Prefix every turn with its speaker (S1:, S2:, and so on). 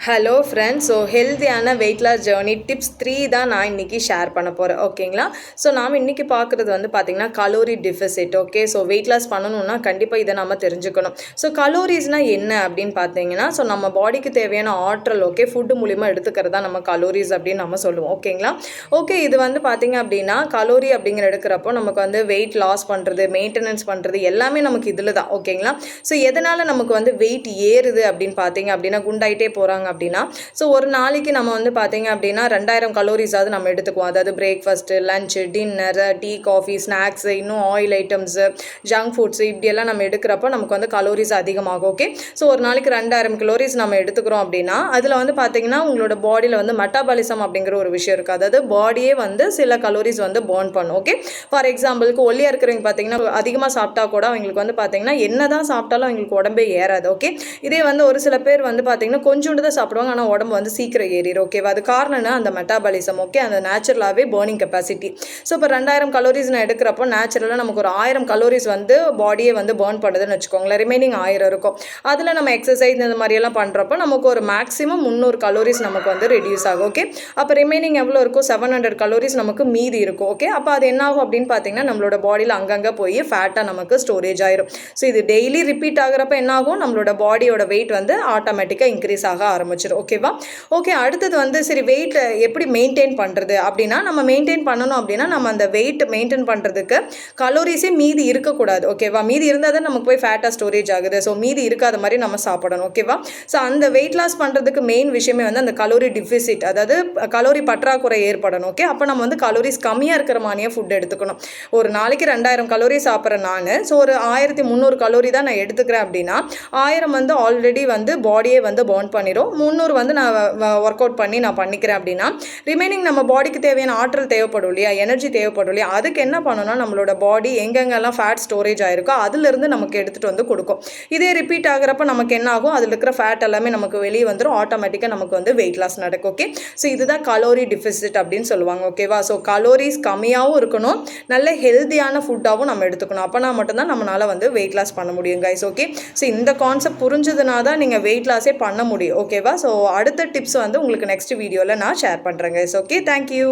S1: Hello friends. So ஹெல்த்தியான weight loss journey tips 3 தான் நான் இன்றைக்கி ஷேர் பண்ண போகிறேன். ஓகேங்களா? ஸோ நாம் இன்றைக்கி பார்க்குறது வந்து பார்த்திங்கன்னா calorie deficit. Okay, so weight loss பண்ணணுன்னா கண்டிப்பாக இதை நம்ம தெரிஞ்சுக்கணும். ஸோ கலோரிஸ்னால் என்ன அப்படின்னு பார்த்தீங்கன்னா, ஸோ நம்ம பாடிக்கு தேவையான ஆற்றல் ஓகே ஃபுட்டு மூலிமா எடுத்துக்கிறது தான் நம்ம கலோரிஸ் அப்படின்னு நம்ம சொல்லுவோம். ஓகேங்களா? ஓகே, இது வந்து பார்த்திங்க அப்படின்னா கலோரி அப்படிங்கிற எடுக்கிறப்போ நமக்கு வந்து வெயிட் லாஸ் பண்ணுறது, மெயின்டெனன்ஸ் பண்ணுறது எல்லாமே நமக்கு இதில் தான். ஓகேங்களா? ஸோ எதனால் நமக்கு வந்து வெயிட் ஏறுது அப்படின்னு பார்த்தீங்க அப்படின்னா குண்டாயிட்டே போகிறாங்க அப்படின்னா, ஸோ ஒரு நாளைக்கு நம்ம வந்து பார்த்தீங்க அப்படின்னா 2000 கலோரிஸாவது நம்ம எடுத்துக்குவோம். அதாவது breakfast, lunch, dinner, tea, coffee, snacks, இன்னும் ஆயில் ஐட்டம்ஸு, ஜங்க் ஃபுட்ஸு இப்படியெல்லாம் நம்ம எடுக்கிறப்போ நமக்கு வந்து கலோரிஸ் அதிகமாகும். ஓகே, ஸோ ஒரு நாளைக்கு 2000 கலோரிஸ் நம்ம எடுத்துக்கிறோம் அப்படின்னா அதில் வந்து பார்த்தீங்கன்னா உங்களோட பாடியில் வந்து மெட்டாபாலிசம் அப்படிங்கிற ஒரு விஷயம் இருக்குது. அதாவது பாடியே வந்து சில கலோரிஸ் வந்து பர்ன் பண்ணும். ஓகே, ஃபார் எக்ஸாம்பிளுக்கு ஒல்லியாக இருக்கிறவங்க பார்த்தீங்கன்னா அதிகமாக சாப்பிட்டா கூட அவங்களுக்கு வந்து பார்த்தீங்கன்னா என்ன தான் சாப்பிட்டாலும் அவங்களுக்கு உடம்பே ஏறாது. ஓகே, இதே வந்து ஒரு சில பேர் வந்து பார்த்தீங்கன்னா கொஞ்சோண்டு தான் சாப்பிடுவாங்க, ஆனால் உடம்பு வந்து சீக்கிரம் ஏறிடும். ஓகேவா? அது காரணம்னா அந்த மெட்டாபாலிசம். ஓகே, அந்த நேச்சுரலாகவே பர்னிங் கெப்பாசிட்டி. ஸோ இப்போ 2000 கலோரிஸ் நான் எடுக்கிறப்போ நேச்சுரலாக நமக்கு ஒரு 1000 கலோரிஸ் வந்து பாடியே வந்து பர்ன் பண்ணுதுன்னு வச்சுக்கோங்களேன். ரிமைனிங் 1000 இருக்கும். அதில் நம்ம எக்ஸசைஸ் இந்த மாதிரியெல்லாம் பண்ணுறப்போ நமக்கு ஒரு மேக்ஸிமம் 300 கலோரிஸ் நமக்கு வந்து ரெடியூஸ் ஆகும். ஓகே, அப்போ ரிமைனிங் எவ்வளோ இருக்கும்? 700 கலோரிஸ் நமக்கு மீதி இருக்கும். ஓகே, அப்போ அது என்ன ஆகும் அப்படின்னு பார்த்தீங்கன்னா நம்மளோட பாடியில் அங்கங்கே போய் ஃபேட்டாக நமக்கு ஸ்டோரேஜ் ஆயிரும். ஸோ இது டெய்லி ரிப்பீட் ஆகிறப்ப என்ன ஆகும்? நம்மளோட பாடியோட வெயிட் வந்து ஆட்டோமேட்டிக்காக இன்க்ரீஸ் ஆக ஆரம்பிச்சிடும். ஓகேவா? ஓகே, அடுத்தது வந்து சரி வெயிட் எப்படி மெயின்டைன் பண்ணுறது அப்படின்னா, நம்ம மெயின்டைன் பண்ணணும் அப்படின்னா நம்ம அந்த வெயிட் மெயின்டைன் பண்ணுறதுக்கு கலோரிஸே மீதி இருக்கக்கூடாது. ஓகேவா? மீதி இருந்தால் தான் நமக்கு போய் ஃபேட்டாக ஸ்டோரேஜ் ஆகுது. ஸோ மீதி இருக்காத மாதிரி நம்ம சாப்பிடணும். ஓகேவா? ஸோ அந்த வெயிட் லாஸ் பண்ணுறதுக்கு மெயின் விஷயமே வந்து அந்த கலோரி டிஃபிசிட், அதாவது கலோரி பற்றாக்குறை ஏற்படணும். ஓகே, அப்போ நம்ம வந்து கலோரிஸ் கம்மியாக இருக்கிற மாதிரியே ஃபுட் எடுத்துக்கணும். ஒரு நாளைக்கு 2000 கலோரி சாப்பிட்றேன் நான். ஸோ ஒரு 1300 கலோரி தான் நான் எடுத்துக்கிறேன் அப்படின்னா 1000 வந்து ஆல்ரெடி வந்து பாடியே வந்து பர்ன் பண்ணிடும். 300 வந்து நான் ஒர்க் அவுட் பண்ணி நான் பண்ணிக்கிறேன் அப்படின்னா ரிமைனிங் நம்ம பாடிக்கு தேவையான ஆற்றல் தேவைப்படும் இல்லையா, எனர்ஜி தேவைப்படும் இல்லையா, அதுக்கு என்ன பண்ணணும்னா நம்மளோட பாடி எங்கெங்கெல்லாம் ஃபேட் ஸ்டோரேஜ் ஆயிருக்கோ அதுலேருந்து நமக்கு எடுத்துகிட்டு வந்து கொடுக்கும். இதே ரிப்பீட் ஆகிறப்ப நமக்கு என்ன ஆகும்? அதில் இருக்கிற ஃபேட் எல்லாமே நமக்கு வெளியே வந்துடும். ஆட்டோமேட்டிக்காக நமக்கு வந்து வெயிட் லாஸ் நடக்கும். ஓகே, ஸோ இதுதான் கலோரி டிஃபிசிட் அப்படின்னு சொல்லுவாங்க. ஓகேவா? ஸோ கலோரிஸ் கம்மியாகவும் இருக்கணும், நல்ல ஹெல்த்தியான ஃபுட்டாகவும் நம்ம எடுத்துக்கணும். அப்போனா மட்டும்தான் நம்மளால் வந்து வெயிட் லாஸ் பண்ண முடியும் கைஸ். ஓகே, ஸோ இந்த கான்செப்ட் புரிஞ்சதுனா தான் நீங்கள் வெயிட் லாஸே பண்ண முடியும். ஓகேவா? ஸோ அடுத்த டிப்ஸ் வந்து உங்களுக்கு நெக்ஸ்ட் வீடியோவில் நான் ஷேர் பண்ணுறேன் கைஸ். Okay, thank you.